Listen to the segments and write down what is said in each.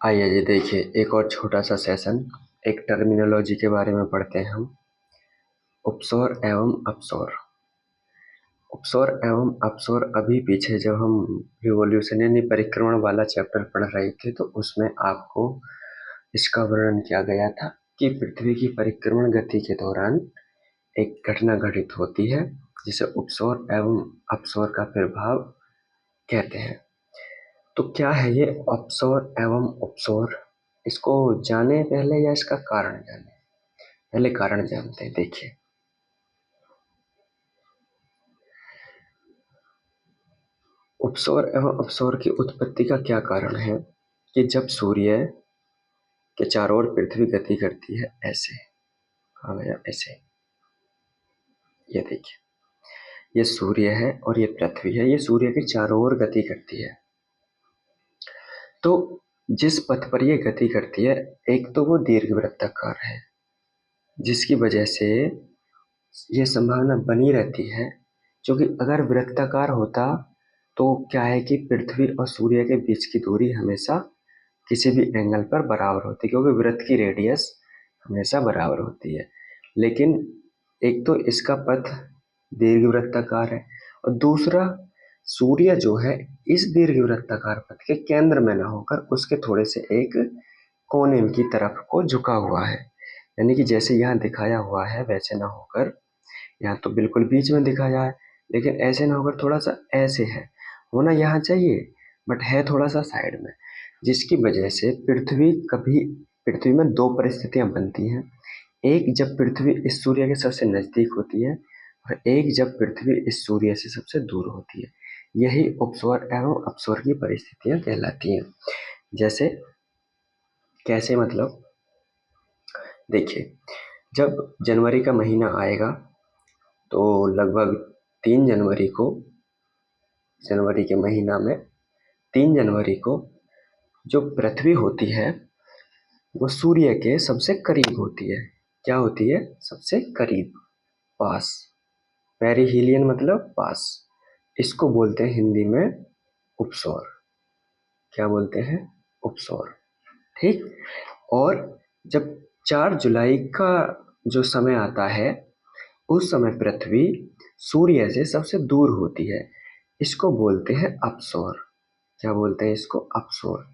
आइए जी देखिए एक और छोटा सा सेशन एक टर्मिनोलॉजी के बारे में पढ़ते हैं हम। उपसौर एवं अपसौर। उपसौर एवं अपसौर अभी पीछे जब हम रिवॉल्यूशन यानी परिक्रमण वाला चैप्टर पढ़ रहे थे तो उसमें आपको इसका वर्णन किया गया था कि पृथ्वी की परिक्रमण गति के दौरान एक घटना घटित होती है जिसे उपसौर एवं अपसौर का प्रभाव कहते हैं। तो क्या है ये अपसौर एवं उपसौर, इसको जाने पहले या इसका कारण जाने? पहले कारण जानते हैं। देखिए, उपसौर एवं अपसौर की उत्पत्ति का क्या कारण है कि जब सूर्य के चारों ओर पृथ्वी गति करती है, ऐसे कहा गया, ऐसे ये देखिए, ये सूर्य है और ये पृथ्वी है, ये सूर्य के चारों ओर गति करती है। तो जिस पथ पर ये गति करती है, एक तो वो दीर्घवृत्ताकार है जिसकी वजह से ये संभावना बनी रहती है, क्योंकि अगर वृत्ताकार होता तो क्या है कि पृथ्वी और सूर्य के बीच की दूरी हमेशा किसी भी एंगल पर बराबर होती है, क्योंकि वृत्त की रेडियस हमेशा बराबर होती है। लेकिन एक तो इसका पथ दीर्घवृत्ताकार है और दूसरा सूर्य जो है इस दीर्घवृत्ताकार पथ के केंद्र में न होकर उसके थोड़े से एक कोने की तरफ को झुका हुआ है, यानी कि जैसे यहाँ दिखाया हुआ है वैसे ना होकर, यहाँ तो बिल्कुल बीच में दिखाया है लेकिन ऐसे ना होकर थोड़ा सा ऐसे है, होना यहाँ चाहिए बट है थोड़ा सा साइड में, जिसकी वजह से पृथ्वी में दो परिस्थितियां बनती हैं। एक जब पृथ्वी इस सूर्य के सबसे नजदीक होती है और एक जब पृथ्वी इस सूर्य से सबसे दूर होती है। यही उपसौर एवं अपसौर की परिस्थितियां कहलाती हैं। जैसे कैसे, मतलब देखिए, जब जनवरी का महीना आएगा तो लगभग 3 जनवरी को, जनवरी के महीना में 3 जनवरी को जो पृथ्वी होती है वो सूर्य के सबसे करीब होती है। क्या होती है? सबसे करीब, पास। पेरिहीलियन मतलब पास। इसको बोलते हैं हिंदी में उपसौर। क्या बोलते हैं? उपसौर। ठीक। और जब 4 जुलाई का जो समय आता है उस समय पृथ्वी सूर्य से सबसे दूर होती है, इसको बोलते हैं अपसौर। क्या बोलते हैं इसको? अपसौर।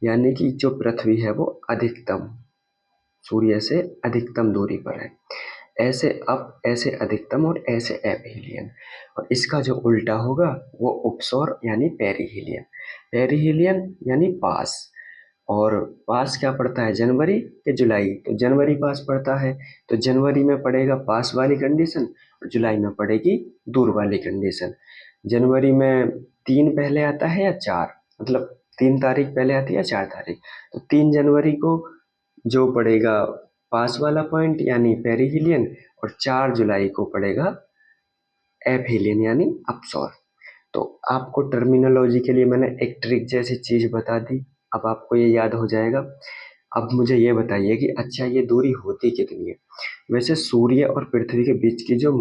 यानी कि जो पृथ्वी है वो अधिकतम सूर्य से अधिकतम दूरी पर है। ऐसे अप, ऐसे अधिकतम और ऐसे एपहीलियन। और इसका जो उल्टा होगा वो उपसौर यानी पेरिहीलियन। पेरिहीलियन यानी पास। और पास क्या पड़ता है? जनवरी के जुलाई, तो जनवरी पास पड़ता है तो जनवरी में पड़ेगा पास वाली कंडीशन और जुलाई में पड़ेगी दूर वाली कंडीशन। जनवरी में 3 पहले आता है या 4, मतलब 3 तारीख पहले आती है या 4 तारीख, तो 3 जनवरी को जो पड़ेगा पास वाला पॉइंट यानी पेरिहीलियन और 4 जुलाई को पड़ेगा एपहीलियन यानी अपसौर। तो आपको टर्मिनोलॉजी के लिए मैंने एक ट्रिक जैसी चीज बता दी, अब आपको ये याद हो जाएगा। अब मुझे ये बताइए कि अच्छा ये दूरी होती कितनी है? वैसे सूर्य और पृथ्वी के बीच की जो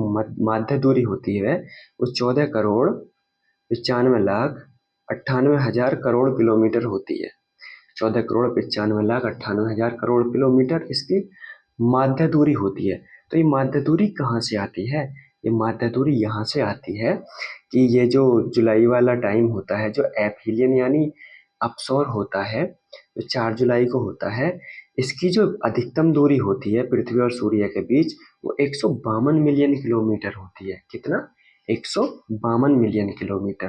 माध्य दूरी होती है वो 14,95,98,000 किलोमीटर होती है। 14,95,98,000 किलोमीटर इसकी माध्य दूरी होती है। तो ये माध्य दूरी कहाँ से आती है? ये माध्य दूरी यहाँ से आती है कि ये जो जुलाई वाला टाइम होता है, जो एपहीलियन यानी अपसौर होता है, जो 4 जुलाई को होता है, इसकी जो अधिकतम दूरी होती है पृथ्वी और सूर्य के बीच वो 152 मिलियन किलोमीटर होती है। कितना? 152 मिलियन किलोमीटर।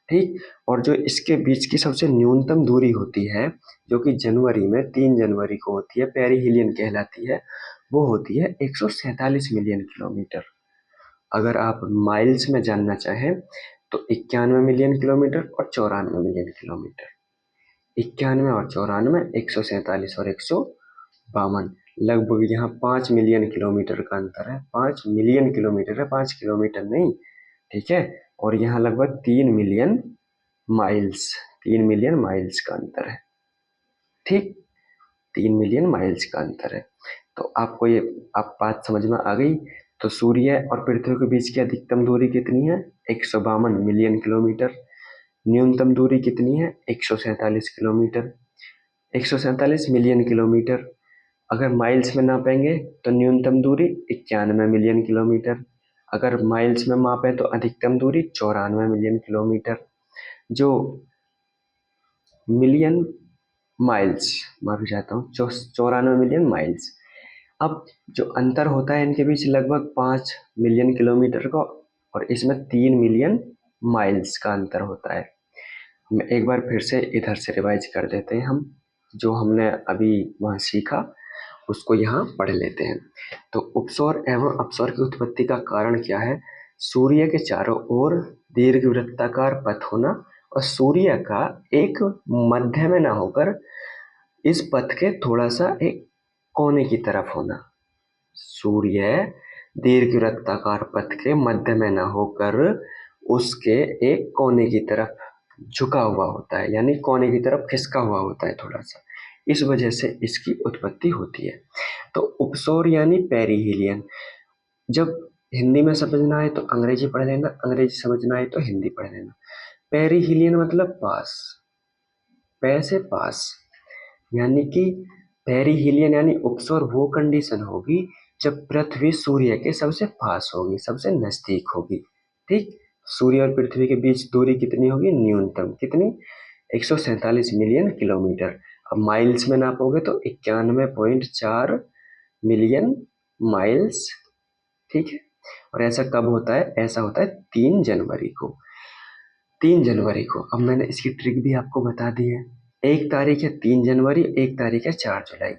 ठीक। और जो इसके बीच की सबसे न्यूनतम दूरी होती है जो कि जनवरी में 3 जनवरी को होती है, पेरिहीलियन कहलाती है, वो होती है 147 मिलियन किलोमीटर। अगर आप माइल्स में जानना चाहें तो 91 मिलियन किलोमीटर और 94 मिलियन किलोमीटर। 91 और 94, 147 और 152, लगभग यहाँ 5 मिलियन किलोमीटर का अंतर है। 5 मिलियन किलोमीटर है, 5 किलोमीटर नहीं। ठीक है। और यहाँ लगभग 3 मिलियन माइल्स, 3 मिलियन माइल्स का अंतर है। ठीक, 3 मिलियन माइल्स का अंतर है। तो आपको ये आप बात समझ में आ गई। तो सूर्य और पृथ्वी के बीच की अधिकतम दूरी कितनी है? 152 मिलियन किलोमीटर। न्यूनतम दूरी कितनी है? 147 किलोमीटर। 147 million kilometre. अगर माइल्स में नापेंगे तो न्यूनतम दूरी 91 मिलियन किलोमीटर। अगर माइल्स में मापें तो अधिकतम दूरी 94 मिलियन किलोमीटर। जो मिलियन माइल्स, माफी चाहता हूँ, 94 मिलियन माइल्स। अब जो अंतर होता है इनके बीच लगभग 5 मिलियन किलोमीटर का, और इसमें 3 मिलियन माइल्स का अंतर होता है। मैं एक बार फिर से इधर से रिवाइज कर देते हैं, हम जो हमने अभी वहाँ सीखा उसको यहाँ पढ़ लेते हैं। तो उपसौर एवं अपसौर की उत्पत्ति का कारण क्या है? सूर्य के चारों ओर दीर्घवृत्ताकार पथ होना और सूर्य का एक मध्य में ना होकर इस पथ के थोड़ा सा एक कोने की तरफ होना। सूर्य दीर्घवृत्ताकार पथ के मध्य में ना होकर उसके एक कोने की तरफ झुका हुआ होता है, यानी कोने की तरफ खिसका हुआ होता है थोड़ा सा। इस वजह से इसकी उत्पत्ति होती है। तो उपसौर यानी पेरिहीलियन। जब हिंदी में समझना है तो अंग्रेजी पढ़ लेना, अंग्रेजी समझना है तो हिंदी पढ़ लेना। पेरिहीलियन मतलब पास, पै से पास, यानी कि पेरिहीलियन यानी उपसौर वो कंडीशन होगी जब पृथ्वी सूर्य के सबसे पास होगी, सबसे नजदीक होगी। ठीक, सूर्य और पृथ्वी के बीच दूरी कितनी होगी? न्यूनतम कितनी? 147 मिलियन किलोमीटर। अब माइल्स में नापोगे तो 91.4 मिलियन माइल्स। ठीक है, और ऐसा कब होता है? ऐसा होता है 3 जनवरी को। 3 जनवरी को। अब मैंने इसकी ट्रिक भी आपको बता दी है। एक तारीख है 3 जनवरी, एक तारीख है 4 जुलाई।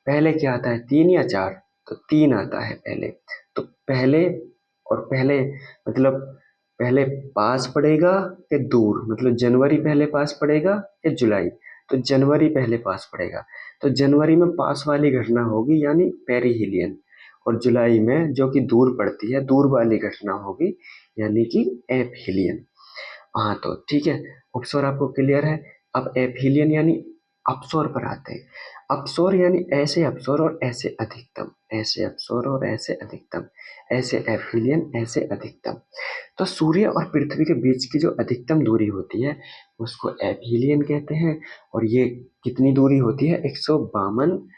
पहले क्या आता है, 3 या 4? तो 3 आता है पहले। तो पहले और पहले मतलब पहले पास पड़ेगा कि दूर, मतलब जनवरी पहले पास पड़ेगा कि जुलाई? तो जनवरी पहले पास पड़ेगा। तो जनवरी में पास वाली घटना होगी यानी पेरिहीलियन, और जुलाई में जो कि दूर पड़ती है, दूर वाली घटना होगी यानी कि एपहीलियन। हाँ, तो ठीक है, उपसौर आपको क्लियर है। अब एपीलियन यानी अपसौर पर आते हैं। अपसौर यानी ऐसे अपसौर और ऐसे अधिकतम, ऐसे अपसौर और ऐसे अधिकतम, ऐसे एपीलियन, ऐसे अधिकतम। तो सूर्य और पृथ्वी के बीच की जो अधिकतम दूरी होती है उसको एपीलियन कहते हैं, और ये कितनी दूरी होती है? 152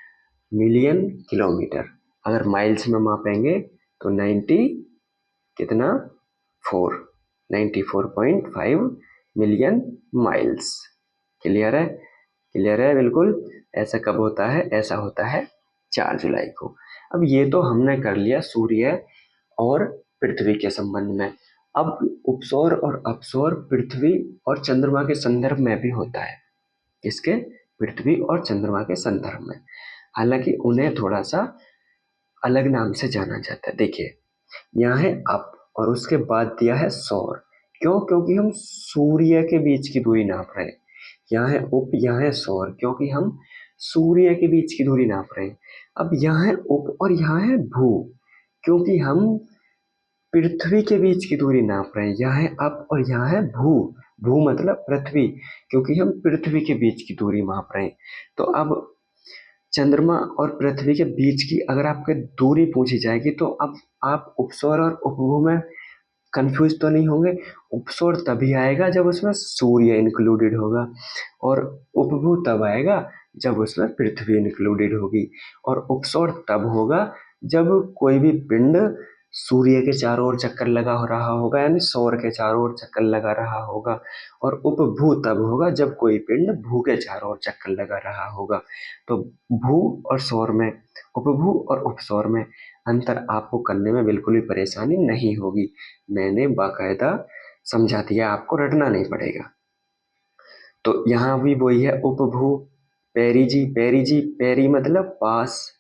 मिलियन किलोमीटर। अगर माइल्स में मापेंगे तो 90 कितना 4 94.5 मिलियन माइल्स। क्लियर है? क्लियर है बिल्कुल। ऐसा कब होता है? ऐसा होता है 4 जुलाई को। अब ये तो हमने कर लिया सूर्य और पृथ्वी के संबंध में। अब उपसौर और अपसौर पृथ्वी और चंद्रमा के संदर्भ में भी होता है। किसके? पृथ्वी और चंद्रमा के संदर्भ में, हालांकि उन्हें थोड़ा सा अलग नाम से जाना जाता है। देखिए, यहाँ है अप और उसके बाद दिया है सौर। क्यों? क्योंकि हम सूर्य के बीच की दूरी नाप रहे हैं। यहाँ है उप, यहाँ है सौर, क्योंकि हम सूर्य के बीच की दूरी नाप रहे हैं। अब यहाँ है उप और यहाँ है भू, क्योंकि हम पृथ्वी के बीच की दूरी नाप रहे हैं। यहाँ है अप और यहाँ है भू, भू मतलब पृथ्वी, क्योंकि हम पृथ्वी के बीच की दूरी माप रहे हैं। तो अब चंद्रमा और पृथ्वी के बीच की अगर आपके दूरी पूछी जाएगी तो अब आप उपसौर और उपभू में कंफ्यूज तो नहीं होंगे। उपसौर तभी आएगा जब उसमें सूर्य इंक्लूडेड होगा, और उपभू तब आएगा जब उसमें पृथ्वी इंक्लूडेड होगी, और उपसौर तब होगा जब कोई भी पिंड सूर्य के चारों ओर चक्कर लगा हो रहा होगा, यानी सौर के चारों ओर चक्कर लगा रहा होगा। और उपभू तब होगा जब कोई पिंड भू के चारों ओर चक्कर लगा रहा होगा। तो भू और सौर में, उपभू और उपसौर में अंतर आपको करने में बिल्कुल भी परेशानी नहीं होगी। मैंने बाकायदा समझा दिया, आपको रटना नहीं पड़ेगा। तो यहाँ भी वही है, उपभू, पेरिजी, पेरिजी, पेरी मतलब पास,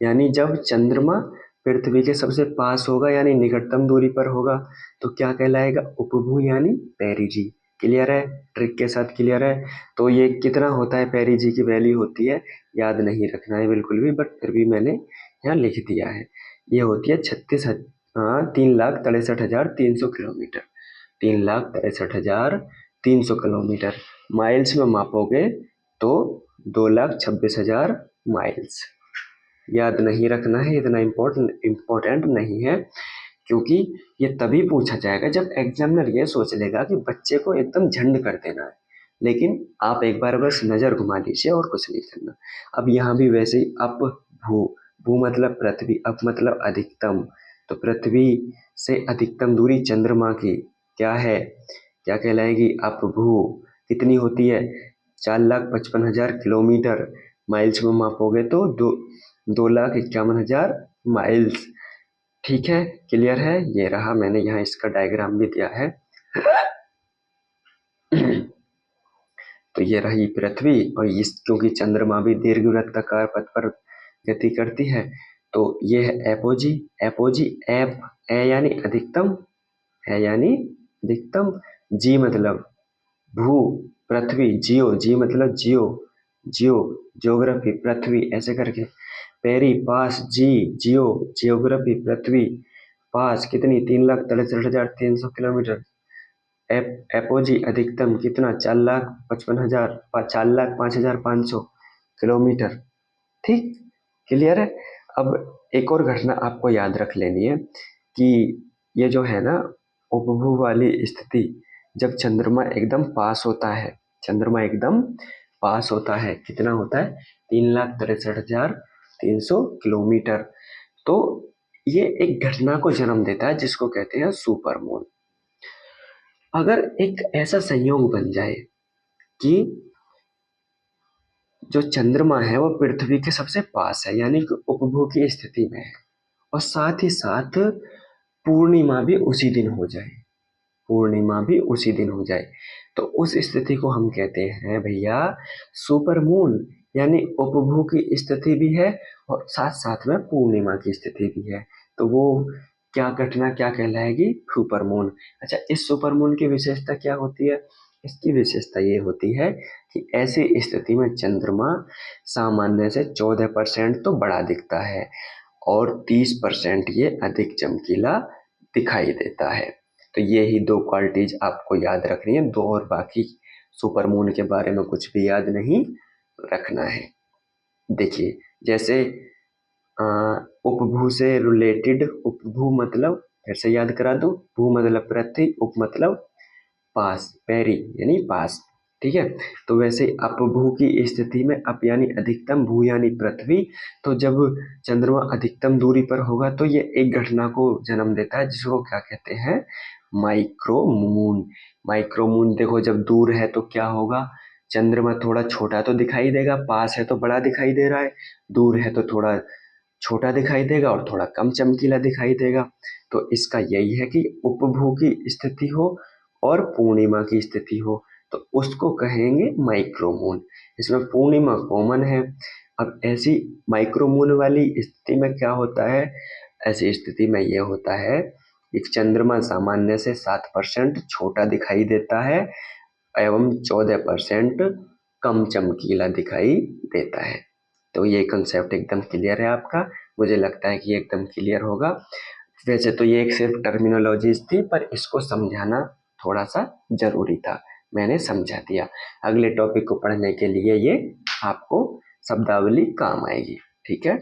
यानी जब चंद्रमा पृथ्वी के सबसे पास होगा यानी निकटतम दूरी पर होगा तो क्या कहलाएगा? उपभू यानी पेरिजी। क्लियर है? ट्रिक के साथ क्लियर है? तो ये कितना होता है? पेरिजी की वैल्यू होती है, याद नहीं रखना है बिल्कुल भी, बट फिर भी मैंने यहाँ लिख दिया है। ये होती है 3,63,300 किलोमीटर। 3,63,300 किलोमीटर। माइल्स में मापोगे तो 2,26,000 माइल्स। याद नहीं रखना है, इतना इम्पोर्टेंट नहीं है, क्योंकि ये तभी पूछा जाएगा जब एग्जामिनर ये सोच लेगा कि बच्चे को एकदम झंड कर देना है, लेकिन आप एक बार बस नज़र घुमा लीजिए और कुछ नहीं करना। अब यहाँ भी वैसे ही अप भू, भू मतलब पृथ्वी, अप मतलब अधिकतम, तो पृथ्वी से अधिकतम दूरी चंद्रमा की क्या है, क्या कहलाएगी, अप भू। कितनी होती है, 4,55,000 किलोमीटर। माइल्स में मापोगे तो 2,51,000 माइल्स। ठीक है, क्लियर है। ये रहा, मैंने यहाँ इसका डायग्राम भी दिया है। तो ये रही पृथ्वी, और इस क्योंकि चंद्रमा भी दीर्घवृत्ताकार पथ पर गति करती है, तो ये है एपोजी। एपोजी एप, ए यानी अधिकतम, है यानी अधिकतम, जी मतलब भू, पृथ्वी, जियो, जी मतलब जियो, जियो, ज्योग्राफी, पृथ्वी, ऐसे करके। पेरी, पास, जी, जियो, जियोग्राफी, पृथ्वी, पास कितनी, 3,63,300 किलोमीटर। एपोजी अधिकतम कितना, 4,55,000, 4,05,500 किलोमीटर। ठीक, क्लियर है। अब एक और घटना आपको याद रख लेनी है कि ये जो है ना उपभू वाली स्थिति, जब चंद्रमा एकदम पास होता है, चंद्रमा एकदम पास होता है, कितना होता है, 3,63,300 किलोमीटर, तो ये एक घटना को जन्म देता है जिसको कहते हैं सुपरमून। अगर एक ऐसा संयोग बन जाए कि जो चंद्रमा है वो पृथ्वी के सबसे पास है, यानी कि उपभू की स्थिति में है, और साथ ही साथ पूर्णिमा भी उसी दिन हो जाए, पूर्णिमा भी उसी दिन हो जाए, तो उस स्थिति को हम कहते हैं भैया सुपरमून। यानी उपभू की स्थिति भी है और साथ साथ में पूर्णिमा की स्थिति भी है, तो वो क्या घटना क्या कहलाएगी, सुपरमून। अच्छा, इस सुपरमून की विशेषता क्या होती है, इसकी विशेषता ये होती है कि ऐसी स्थिति में चंद्रमा सामान्य से 14% तो बड़ा दिखता है और 30% ये अधिक चमकीला दिखाई देता है। तो ये ही दो क्वालिटीज आपको याद रखनी है, दो, और बाकी सुपरमून के बारे में कुछ भी याद नहीं रखना है। देखिए, जैसे उपभू से रिलेटेड, उपभू मतलब, फिर से याद करा दूं, भू मतलब पृथ्वी, उप मतलब पास, पेरी यानी पास। ठीक है, तो वैसे अपभू की स्थिति में अप यानी अधिकतम, भू यानी पृथ्वी, तो जब चंद्रमा अधिकतम दूरी पर होगा तो ये एक घटना को जन्म देता है जिसको क्या कहते हैं, माइक्रोमून। माइक्रोमून देखो, जब दूर है तो क्या होगा, चंद्रमा थोड़ा छोटा तो दिखाई देगा, पास है तो बड़ा दिखाई दे रहा है, दूर है तो थोड़ा छोटा दिखाई देगा और थोड़ा कम चमकीला दिखाई देगा। तो इसका यही है कि उपभू की स्थिति हो और पूर्णिमा की स्थिति हो तो उसको कहेंगे माइक्रोमून। इसमें पूर्णिमा कॉमन है। अब ऐसी माइक्रोमून वाली स्थिति में क्या होता है, ऐसी स्थिति में यह होता है कि चंद्रमा सामान्य से 7% छोटा दिखाई देता है एवं 14% कम चमकीला दिखाई देता है। तो ये कंसेप्ट एकदम क्लियर है आपका, मुझे लगता है कि एकदम क्लियर होगा। वैसे तो ये एक सिर्फ टर्मिनोलॉजीज थी, पर इसको समझाना थोड़ा सा जरूरी था, मैंने समझा दिया। अगले टॉपिक को पढ़ने के लिए ये आपको शब्दावली काम आएगी। ठीक है,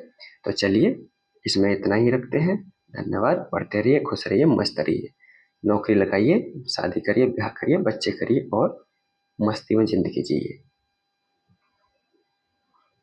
तो चलिए इसमें इतना ही रखते हैं। धन्यवाद, पढ़ते रहिए, खुश रहिए, मस्त रहिए, नौकरी लगाइए, शादी करिए, ब्याह करिए, बच्चे करिए और मस्ती में जिंदगी जिए।